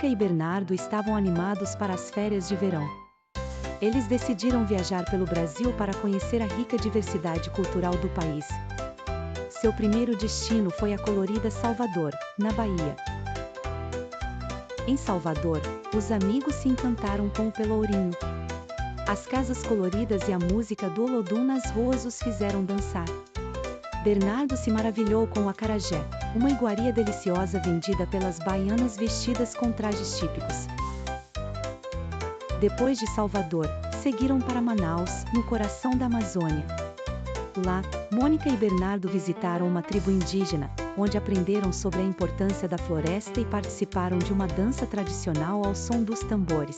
Mônica e Bernardo estavam animados para as férias de verão. Eles decidiram viajar pelo Brasil para conhecer a rica diversidade cultural do país. Seu primeiro destino foi a colorida Salvador, na Bahia. Em Salvador, os amigos se encantaram com o Pelourinho. As casas coloridas e a música do Olodum nas ruas os fizeram dançar. Bernardo se maravilhou com o acarajé, uma iguaria deliciosa vendida pelas baianas vestidas com trajes típicos. Depois de Salvador, seguiram para Manaus, no coração da Amazônia. Lá, Mônica e Bernardo visitaram uma tribo indígena, onde aprenderam sobre a importância da floresta e participaram de uma dança tradicional ao som dos tambores.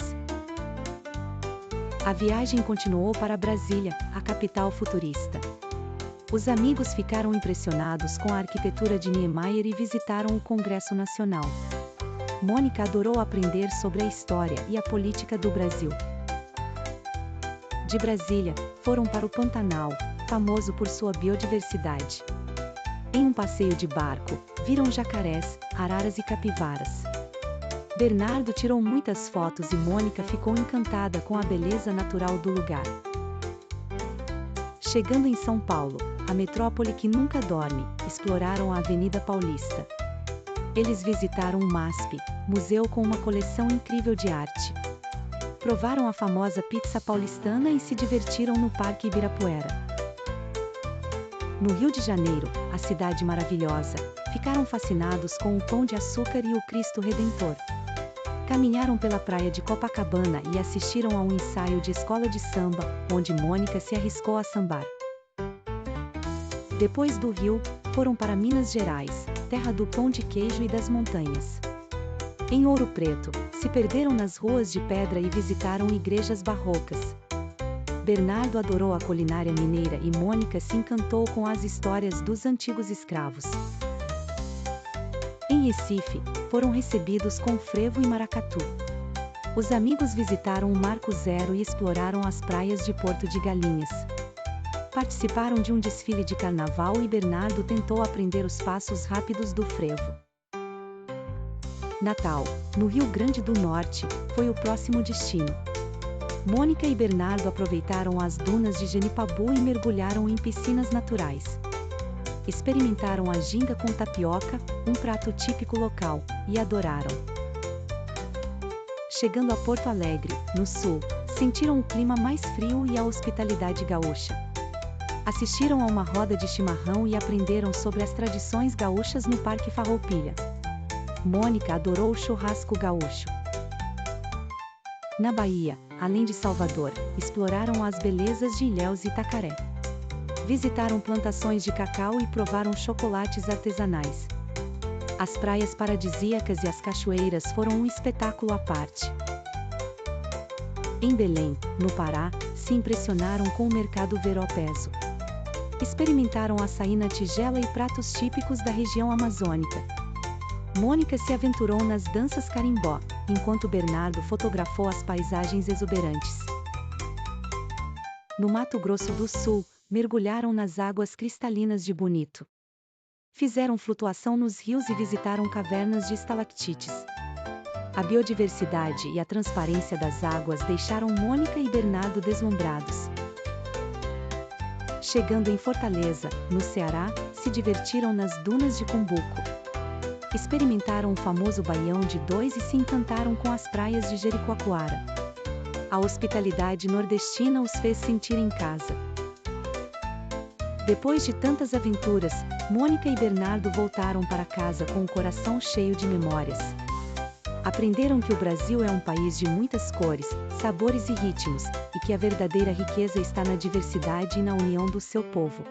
A viagem continuou para Brasília, a capital futurista. Os amigos ficaram impressionados com a arquitetura de Niemeyer e visitaram o Congresso Nacional. Mônica adorou aprender sobre a história e a política do Brasil. De Brasília, foram para o Pantanal, famoso por sua biodiversidade. Em um passeio de barco, viram jacarés, araras e capivaras. Bernardo tirou muitas fotos e Mônica ficou encantada com a beleza natural do lugar. Chegando em São Paulo, a metrópole que nunca dorme, exploraram a Avenida Paulista. Eles visitaram o MASP, museu com uma coleção incrível de arte. Provaram a famosa pizza paulistana e se divertiram no Parque Ibirapuera. No Rio de Janeiro, a cidade maravilhosa, ficaram fascinados com o Pão de Açúcar e o Cristo Redentor. Caminharam pela praia de Copacabana e assistiram a um ensaio de escola de samba, onde Mônica se arriscou a sambar. Depois do Rio, foram para Minas Gerais, terra do pão de queijo e das montanhas. Em Ouro Preto, se perderam nas ruas de pedra e visitaram igrejas barrocas. Bernardo adorou a culinária mineira e Mônica se encantou com as histórias dos antigos escravos. Em Recife, foram recebidos com frevo e maracatu. Os amigos visitaram o Marco Zero e exploraram as praias de Porto de Galinhas. Participaram de um desfile de carnaval e Bernardo tentou aprender os passos rápidos do frevo. Natal, no Rio Grande do Norte, foi o próximo destino. Mônica e Bernardo aproveitaram as dunas de Genipabu e mergulharam em piscinas naturais. Experimentaram a ginga com tapioca, um prato típico local, e adoraram. Chegando a Porto Alegre, no sul, sentiram o clima mais frio e a hospitalidade gaúcha. Assistiram a uma roda de chimarrão e aprenderam sobre as tradições gaúchas no Parque Farroupilha. Mônica adorou o churrasco gaúcho. Na Bahia, além de Salvador, exploraram as belezas de Ilhéus e Itacaré. Visitaram plantações de cacau e provaram chocolates artesanais. As praias paradisíacas e as cachoeiras foram um espetáculo à parte. Em Belém, no Pará, se impressionaram com o mercado Ver-o-Peso. Experimentaram açaí na tigela e pratos típicos da região amazônica. Mônica se aventurou nas danças carimbó, enquanto Bernardo fotografou as paisagens exuberantes. No Mato Grosso do Sul, mergulharam nas águas cristalinas de Bonito. Fizeram flutuação nos rios e visitaram cavernas de estalactites. A biodiversidade e a transparência das águas deixaram Mônica e Bernardo deslumbrados. Chegando em Fortaleza, no Ceará, se divertiram nas dunas de Cumbuco. Experimentaram o famoso baião de dois e se encantaram com as praias de Jericoacoara. A hospitalidade nordestina os fez sentir em casa. Depois de tantas aventuras, Mônica e Bernardo voltaram para casa com o coração cheio de memórias. Aprenderam que o Brasil é um país de muitas cores, sabores e ritmos, e que a verdadeira riqueza está na diversidade e na união do seu povo.